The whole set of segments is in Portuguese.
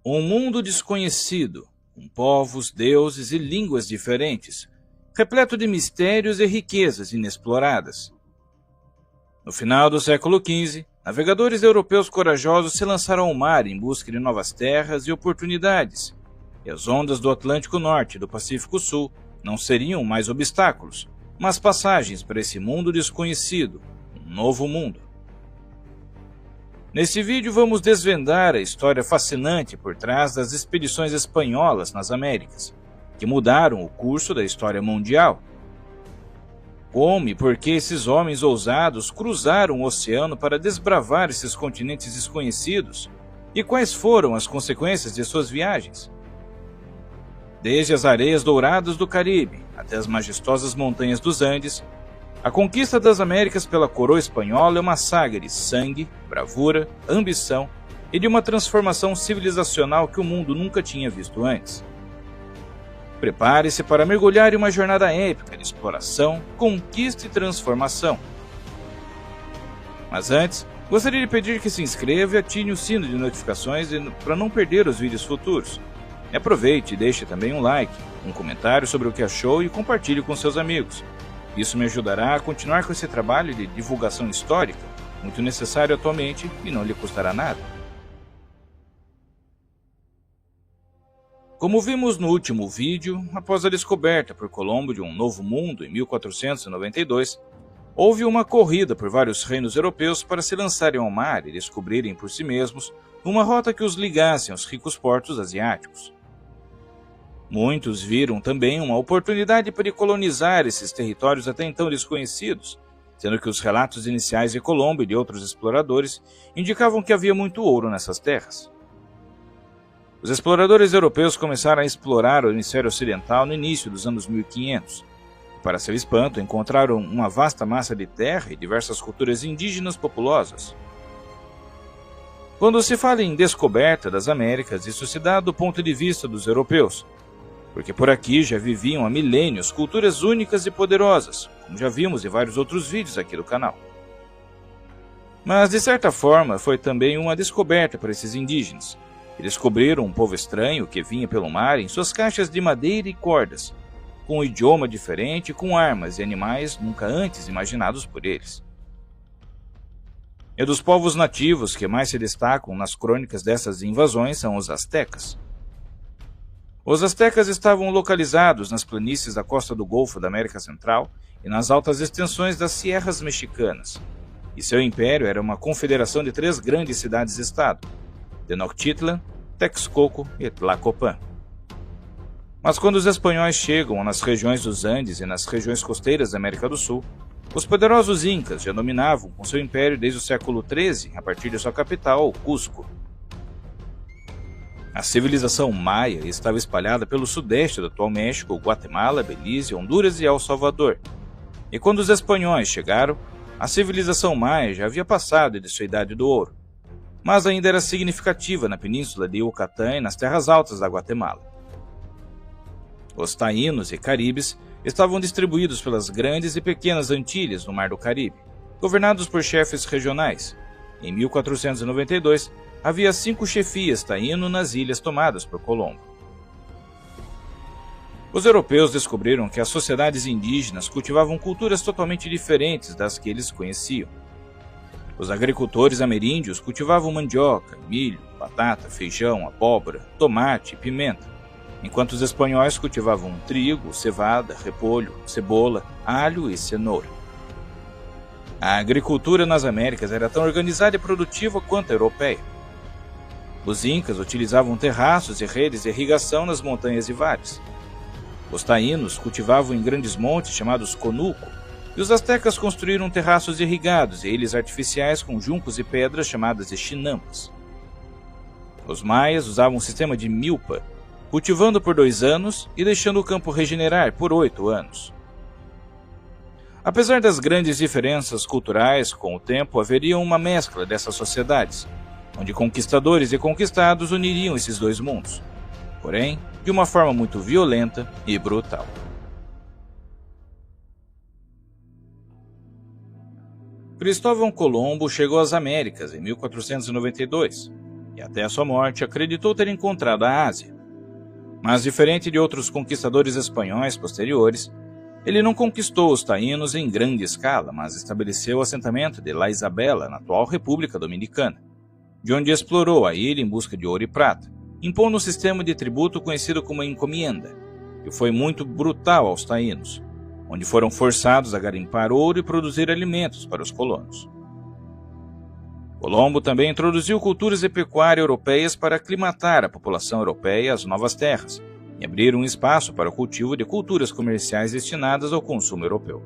Um mundo desconhecido, com povos, deuses e línguas diferentes, repleto de mistérios e riquezas inexploradas. No final do século XV, navegadores europeus corajosos se lançaram ao mar em busca de novas terras e oportunidades, e as ondas do Atlântico Norte e do Pacífico Sul não seriam mais obstáculos, mas passagens para esse mundo desconhecido, um novo mundo. Neste vídeo vamos desvendar a história fascinante por trás das expedições espanholas nas Américas, que mudaram o curso da história mundial. Como e por que esses homens ousados cruzaram o oceano para desbravar esses continentes desconhecidos, e quais foram as consequências de suas viagens. Desde as areias douradas do Caribe até as majestosas montanhas dos Andes, a conquista das Américas pela coroa espanhola é uma saga de sangue, bravura, ambição e de uma transformação civilizacional que o mundo nunca tinha visto antes. Prepare-se para mergulhar em uma jornada épica de exploração, conquista e transformação. Mas antes, gostaria de pedir que se inscreva e ative o sino de notificações para não perder os vídeos futuros. E aproveite e deixe também um like, um comentário sobre o que achou e compartilhe com seus amigos. Isso me ajudará a continuar com esse trabalho de divulgação histórica, muito necessário atualmente e não lhe custará nada. Como vimos no último vídeo, após a descoberta por Colombo de um novo mundo em 1492, houve uma corrida por vários reinos europeus para se lançarem ao mar e descobrirem por si mesmos uma rota que os ligasse aos ricos portos asiáticos. Muitos viram também uma oportunidade para colonizar esses territórios até então desconhecidos, sendo que os relatos iniciais de Colombo e de outros exploradores indicavam que havia muito ouro nessas terras. Os exploradores europeus começaram a explorar o hemisfério ocidental no início dos anos 1500. E, para seu espanto, encontraram uma vasta massa de terra e diversas culturas indígenas populosas. Quando se fala em descoberta das Américas, isso se dá do ponto de vista dos europeus, porque por aqui já viviam há milênios culturas únicas e poderosas, como já vimos em vários outros vídeos aqui do canal. Mas, de certa forma, foi também uma descoberta para esses indígenas, que descobriram um povo estranho que vinha pelo mar em suas caixas de madeira e cordas, com um idioma diferente e com armas e animais nunca antes imaginados por eles. E dos povos nativos que mais se destacam nas crônicas dessas invasões são os astecas. Os astecas estavam localizados nas planícies da costa do Golfo da América Central e nas altas extensões das Sierras Mexicanas, e seu império era uma confederação de 3 grandes cidades-estado, Tenochtitlan, Texcoco e Tlacopan. Mas quando os espanhóis chegam nas regiões dos Andes e nas regiões costeiras da América do Sul, os poderosos incas já dominavam com seu império desde o século XIII, a partir de sua capital, Cusco. A civilização maia estava espalhada pelo sudeste do atual México, Guatemala, Belize, Honduras e El Salvador. E quando os espanhóis chegaram, a civilização maia já havia passado de sua idade do ouro, mas ainda era significativa na península de Yucatán e nas terras altas da Guatemala. Os taínos e caribes estavam distribuídos pelas grandes e pequenas Antilhas no Mar do Caribe, governados por chefes regionais. Em 1492, havia 5 chefias taíno nas ilhas tomadas por Colombo. Os europeus descobriram que as sociedades indígenas cultivavam culturas totalmente diferentes das que eles conheciam. Os agricultores ameríndios cultivavam mandioca, milho, batata, feijão, abóbora, tomate e pimenta, enquanto os espanhóis cultivavam trigo, cevada, repolho, cebola, alho e cenoura. A agricultura nas Américas era tão organizada e produtiva quanto a europeia. Os incas utilizavam terraços e redes de irrigação nas montanhas e vales. Os taínos cultivavam em grandes montes chamados conuco, e os astecas construíram terraços irrigados e ilhas artificiais com juncos e pedras chamadas de chinampas. Os maias usavam um sistema de milpa, cultivando por 2 anos e deixando o campo regenerar por 8 anos. Apesar das grandes diferenças culturais, com o tempo haveria uma mescla dessas sociedades, onde conquistadores e conquistados uniriam esses 2 mundos, porém de uma forma muito violenta e brutal. Cristóvão Colombo chegou às Américas em 1492. e até a sua morte acreditou ter encontrado a Ásia. Mas, diferente de outros conquistadores espanhóis posteriores, ele não conquistou os taínos em grande escala, mas estabeleceu o assentamento de La Isabela, na atual República Dominicana, de onde explorou a ilha em busca de ouro e prata, impondo um sistema de tributo conhecido como encomienda, que foi muito brutal aos taínos, onde foram forçados a garimpar ouro e produzir alimentos para os colonos. Colombo também introduziu culturas e pecuária europeias para aclimatar a população europeia às novas terras e abrir um espaço para o cultivo de culturas comerciais destinadas ao consumo europeu.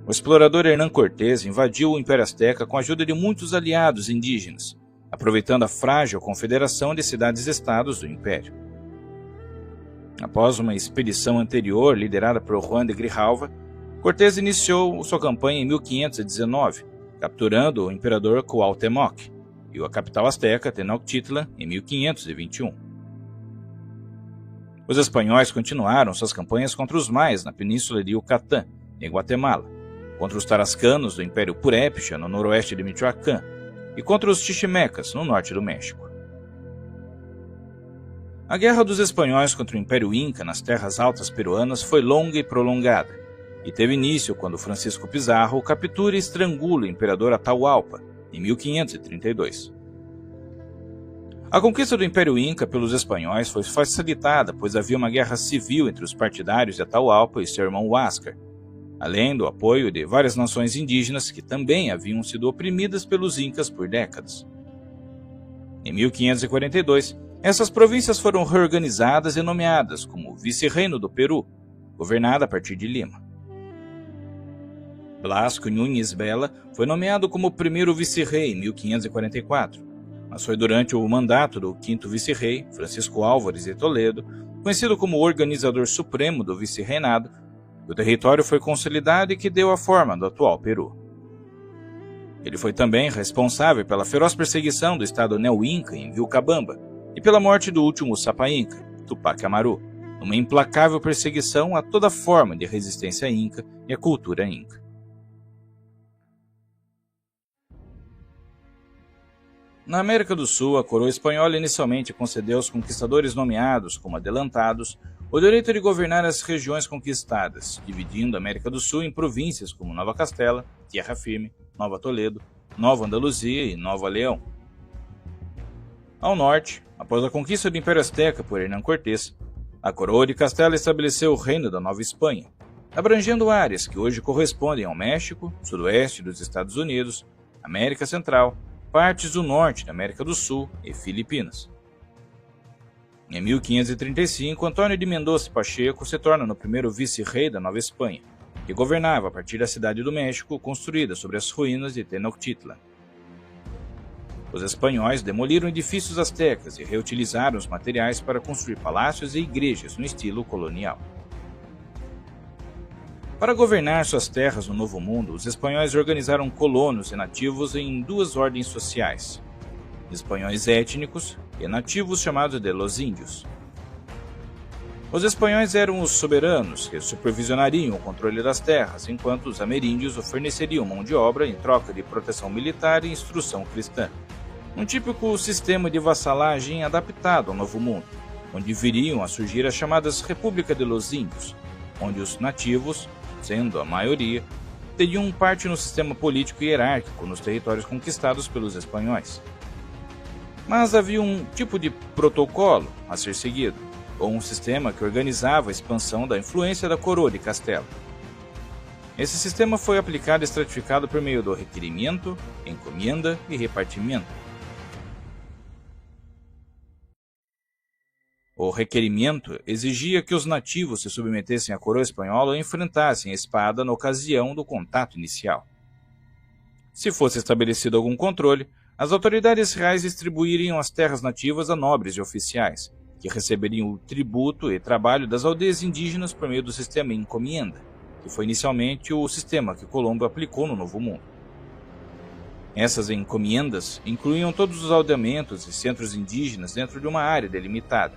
O explorador Hernán Cortés invadiu o Império Azteca com a ajuda de muitos aliados indígenas, aproveitando a frágil confederação de cidades-estados do Império. Após uma expedição anterior liderada por Juan de Grijalva, Cortés iniciou sua campanha em 1519, capturando o imperador Cuauhtémoc e a capital azteca Tenochtitlan em 1521. Os espanhóis continuaram suas campanhas contra os maias na península de Yucatán, em Guatemala, contra os tarascanos do Império Purépecha no noroeste de Michoacán e contra os chichimecas no norte do México. A guerra dos espanhóis contra o Império Inca nas terras altas peruanas foi longa e prolongada, e teve início quando Francisco Pizarro captura e estrangula o imperador Atahualpa, em 1532. A conquista do Império Inca pelos espanhóis foi facilitada, pois havia uma guerra civil entre os partidários de Atahualpa e seu irmão Huáscar, além do apoio de várias nações indígenas que também haviam sido oprimidas pelos Incas por décadas. Em 1542, essas províncias foram reorganizadas e nomeadas como Vice-Reino do Peru, governada a partir de Lima. Blasco Núñez Bela foi nomeado como primeiro vice-rei em 1544, mas foi durante o mandato do quinto vice-rei, Francisco Álvares de Toledo, conhecido como organizador supremo do vice-reinado, que o território foi consolidado e que deu a forma do atual Peru. Ele foi também responsável pela feroz perseguição do estado neo-inca em Vilcabamba e pela morte do último Sapa Inca, Tupac Amaru, numa implacável perseguição a toda forma de resistência inca e a cultura inca. Na América do Sul, a coroa espanhola inicialmente concedeu aos conquistadores nomeados como adelantados o direito de governar as regiões conquistadas, dividindo a América do Sul em províncias como Nova Castela, Tierra Firme, Nova Toledo, Nova Andaluzia e Nova Leão. Ao norte, após a conquista do Império Azteca por Hernán Cortés, a coroa de Castela estabeleceu o Reino da Nova Espanha, abrangendo áreas que hoje correspondem ao México, sudoeste dos Estados Unidos, América Central, partes do norte da América do Sul e Filipinas. Em 1535, Antônio de Mendoza Pacheco se torna o primeiro vice-rei da Nova Espanha, que governava a partir da cidade do México construída sobre as ruínas de Tenochtitlan. Os espanhóis demoliram edifícios astecas e reutilizaram os materiais para construir palácios e igrejas no estilo colonial. Para governar suas terras no Novo Mundo, os espanhóis organizaram colonos e nativos em duas ordens sociais: espanhóis étnicos e nativos chamados de Los Índios. Os espanhóis eram os soberanos que supervisionariam o controle das terras, enquanto os ameríndios forneceriam mão de obra em troca de proteção militar e instrução cristã. Um típico sistema de vassalagem adaptado ao Novo Mundo, onde viriam a surgir as chamadas República de los Índios, onde os nativos, sendo a maioria, teriam parte no sistema político hierárquico nos territórios conquistados pelos espanhóis. Mas havia um tipo de protocolo a ser seguido, ou um sistema que organizava a expansão da influência da coroa de Castela. Esse sistema foi aplicado e estratificado por meio do requerimento, encomienda e repartimento. O requerimento exigia que os nativos se submetessem à coroa espanhola ou enfrentassem a espada na ocasião do contato inicial. Se fosse estabelecido algum controle, as autoridades reais distribuiriam as terras nativas a nobres e oficiais, que receberiam o tributo e trabalho das aldeias indígenas por meio do sistema encomienda, que foi inicialmente o sistema que Colombo aplicou no Novo Mundo. Essas encomiendas incluíam todos os aldeamentos e centros indígenas dentro de uma área delimitada,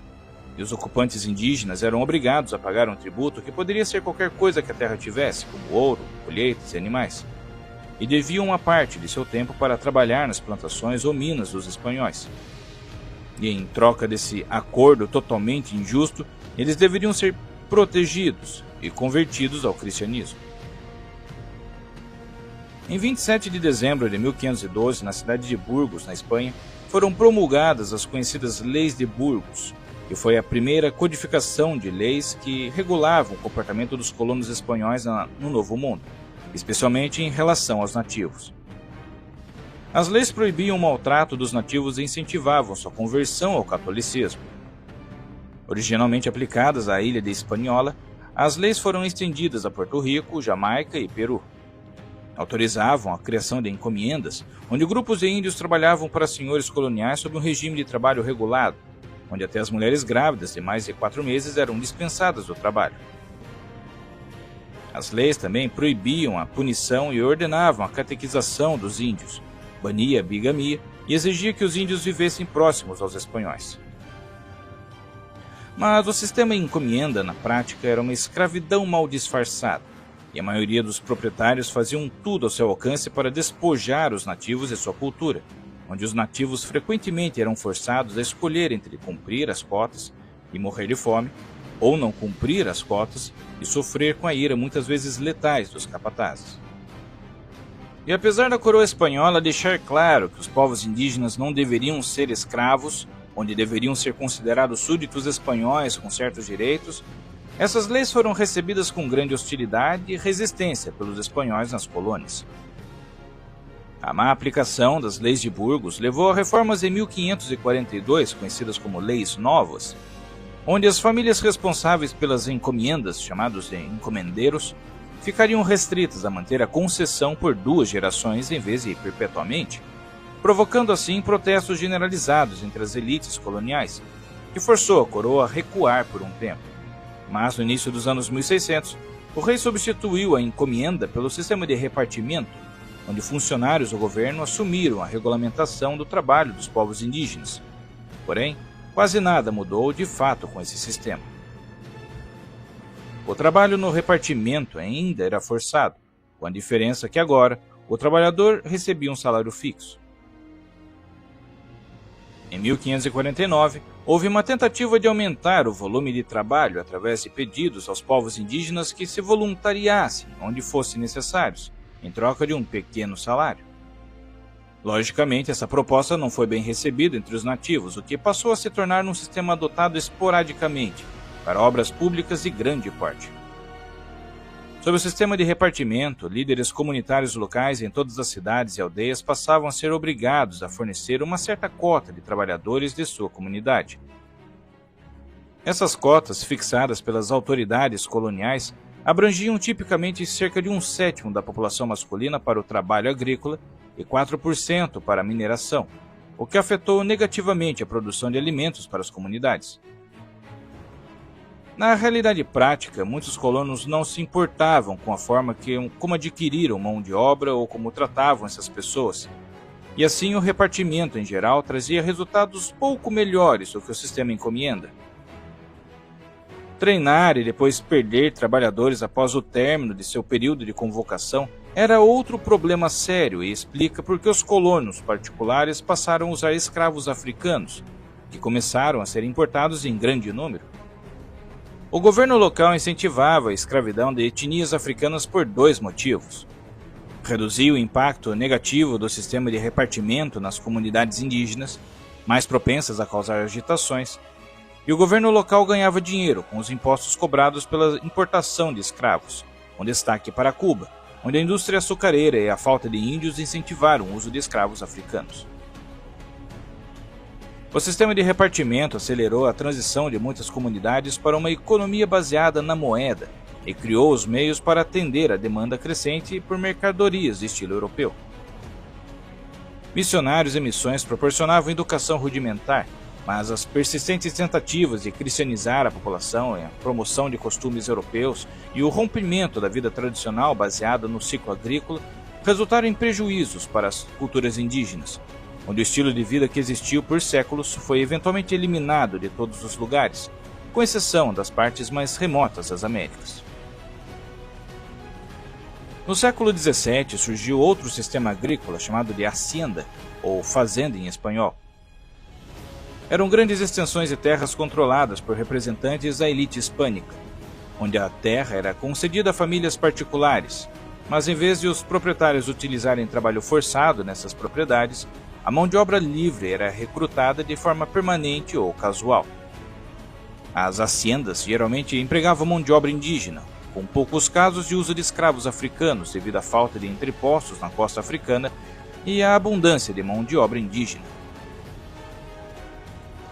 e os ocupantes indígenas eram obrigados a pagar um tributo que poderia ser qualquer coisa que a terra tivesse, como ouro, colheitas e animais. e deviam uma parte de seu tempo para trabalhar nas plantações ou minas dos espanhóis. E em troca desse acordo totalmente injusto, eles deveriam ser protegidos e convertidos ao cristianismo. Em 27 de dezembro de 1512, na cidade de Burgos, na Espanha, foram promulgadas as conhecidas Leis de Burgos, que foi a primeira codificação de leis que regulavam o comportamento dos colonos espanhóis no Novo Mundo, especialmente em relação aos nativos. As leis proibiam o maltrato dos nativos e incentivavam sua conversão ao catolicismo. Originalmente aplicadas à ilha de Hispaniola, as leis foram estendidas a Porto Rico, Jamaica e Peru. Autorizavam a criação de encomiendas, onde grupos de índios trabalhavam para senhores coloniais sob um regime de trabalho regulado, onde até as mulheres grávidas de mais de 4 meses eram dispensadas do trabalho. As leis também proibiam a punição e ordenavam a catequização dos índios, bania a bigamia e exigia que os índios vivessem próximos aos espanhóis. Mas o sistema encomienda, na prática, era uma escravidão mal disfarçada, e a maioria dos proprietários faziam tudo ao seu alcance para despojar os nativos de sua cultura, onde os nativos frequentemente eram forçados a escolher entre cumprir as cotas e morrer de fome, ou não cumprir as cotas e sofrer com a ira muitas vezes letais dos capatazes. E apesar da coroa espanhola deixar claro que os povos indígenas não deveriam ser escravos, onde deveriam ser considerados súditos espanhóis com certos direitos, essas leis foram recebidas com grande hostilidade e resistência pelos espanhóis nas colônias. A má aplicação das leis de Burgos levou a reformas em 1542, conhecidas como Leis Novas, onde as famílias responsáveis pelas encomendas, chamados de encomendeiros, ficariam restritas a manter a concessão por 2 gerações em vez de perpetuamente, provocando assim protestos generalizados entre as elites coloniais, que forçou a coroa a recuar por um tempo. Mas no início dos anos 1600, o rei substituiu a encomenda pelo sistema de repartimento, onde funcionários do governo assumiram a regulamentação do trabalho dos povos indígenas. Porém, quase nada mudou de fato com esse sistema. O trabalho no repartimento ainda era forçado, com a diferença que agora o trabalhador recebia um salário fixo. Em 1549, houve uma tentativa de aumentar o volume de trabalho através de pedidos aos povos indígenas que se voluntariassem onde fossem necessários, em troca de um pequeno salário. Logicamente, essa proposta não foi bem recebida entre os nativos, o que passou a se tornar um sistema adotado esporadicamente para obras públicas de grande porte. Sob o sistema de repartimento, líderes comunitários locais em todas as cidades e aldeias passavam a ser obrigados a fornecer uma certa cota de trabalhadores de sua comunidade. Essas cotas, fixadas pelas autoridades coloniais, abrangiam tipicamente cerca de 1/7 da população masculina para o trabalho agrícola e 4% para a mineração, o que afetou negativamente a produção de alimentos para as comunidades. Na realidade prática, muitos colonos não se importavam com a forma como adquiriram mão de obra ou como tratavam essas pessoas, e assim o repartimento em geral trazia resultados pouco melhores do que o sistema encomenda. Treinar e depois perder trabalhadores após o término de seu período de convocação era outro problema sério e explica por que os colonos particulares passaram a usar escravos africanos, que começaram a ser importados em grande número. O governo local incentivava a escravidão de etnias africanas por 2 motivos. Reduzia o impacto negativo do sistema de repartimento nas comunidades indígenas, mais propensas a causar agitações, e o governo local ganhava dinheiro com os impostos cobrados pela importação de escravos, com destaque para Cuba, onde a indústria açucareira e a falta de índios incentivaram o uso de escravos africanos. O sistema de repartimento acelerou a transição de muitas comunidades para uma economia baseada na moeda e criou os meios para atender a demanda crescente por mercadorias de estilo europeu. Missionários e missões proporcionavam educação rudimentar, mas as persistentes tentativas de cristianizar a população, a promoção de costumes europeus e o rompimento da vida tradicional baseada no ciclo agrícola resultaram em prejuízos para as culturas indígenas, onde o estilo de vida que existiu por séculos foi eventualmente eliminado de todos os lugares, com exceção das partes mais remotas das Américas. No século XVII surgiu outro sistema agrícola chamado de hacienda, ou fazenda em espanhol. Eram grandes extensões de terras controladas por representantes da elite hispânica, onde a terra era concedida a famílias particulares, mas em vez de os proprietários utilizarem trabalho forçado nessas propriedades, a mão de obra livre era recrutada de forma permanente ou casual. As haciendas geralmente empregavam mão de obra indígena, com poucos casos de uso de escravos africanos devido à falta de entrepostos na costa africana e à abundância de mão de obra indígena.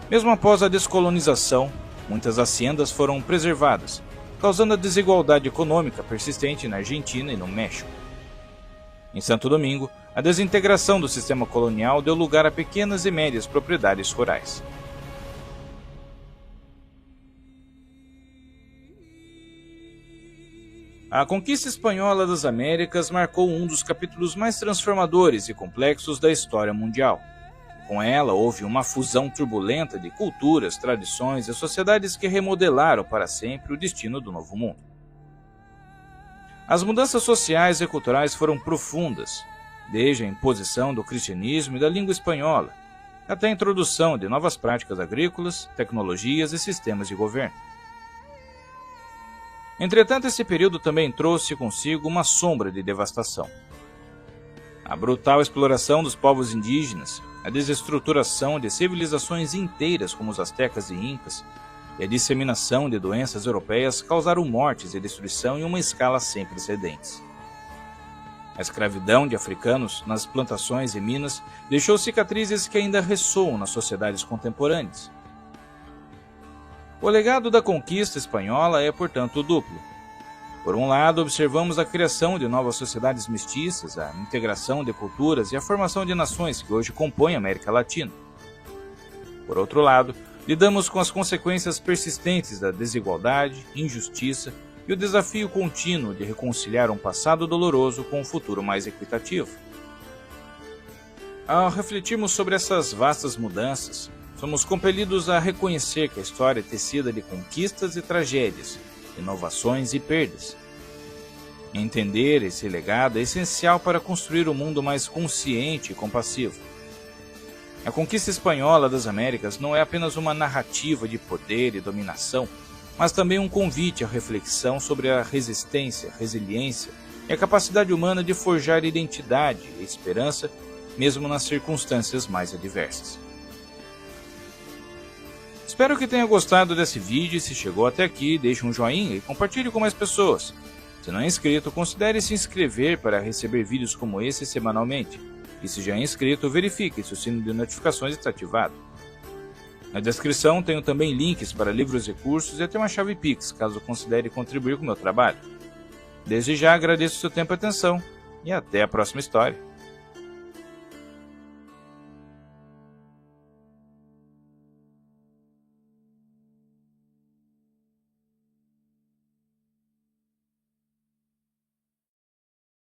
Mesmo após a descolonização, muitas haciendas foram preservadas, causando a desigualdade econômica persistente na Argentina e no México. Em Santo Domingo, a desintegração do sistema colonial deu lugar a pequenas e médias propriedades rurais. A conquista espanhola das Américas marcou um dos capítulos mais transformadores e complexos da história mundial. Com ela, houve uma fusão turbulenta de culturas, tradições e sociedades que remodelaram para sempre o destino do Novo Mundo. As mudanças sociais e culturais foram profundas, desde a imposição do cristianismo e da língua espanhola, até a introdução de novas práticas agrícolas, tecnologias e sistemas de governo. Entretanto, esse período também trouxe consigo uma sombra de devastação. A brutal exploração dos povos indígenas, a desestruturação de civilizações inteiras como os astecas e incas e a disseminação de doenças europeias causaram mortes e destruição em uma escala sem precedentes. A escravidão de africanos nas plantações e minas deixou cicatrizes que ainda ressoam nas sociedades contemporâneas. O legado da conquista espanhola é, portanto, duplo. Por um lado, observamos a criação de novas sociedades mestiças, a integração de culturas e a formação de nações que hoje compõem a América Latina. Por outro lado, lidamos com as consequências persistentes da desigualdade, injustiça e o desafio contínuo de reconciliar um passado doloroso com um futuro mais equitativo. Ao refletirmos sobre essas vastas mudanças, somos compelidos a reconhecer que a história é tecida de conquistas e tragédias, inovações e perdas. Entender esse legado é essencial para construir um mundo mais consciente e compassivo. A conquista espanhola das Américas não é apenas uma narrativa de poder e dominação, mas também um convite à reflexão sobre a resistência, resiliência e a capacidade humana de forjar identidade e esperança, mesmo nas circunstâncias mais adversas. Espero que tenha gostado desse vídeo e se chegou até aqui, deixe um joinha e compartilhe com mais pessoas. Se não é inscrito, considere se inscrever para receber vídeos como esse semanalmente. E se já é inscrito, verifique se o sino de notificações está ativado. Na descrição tenho também links para livros e cursos e até uma chave Pix, caso considere contribuir com o meu trabalho. Desde já agradeço o seu tempo e atenção, e até a próxima história.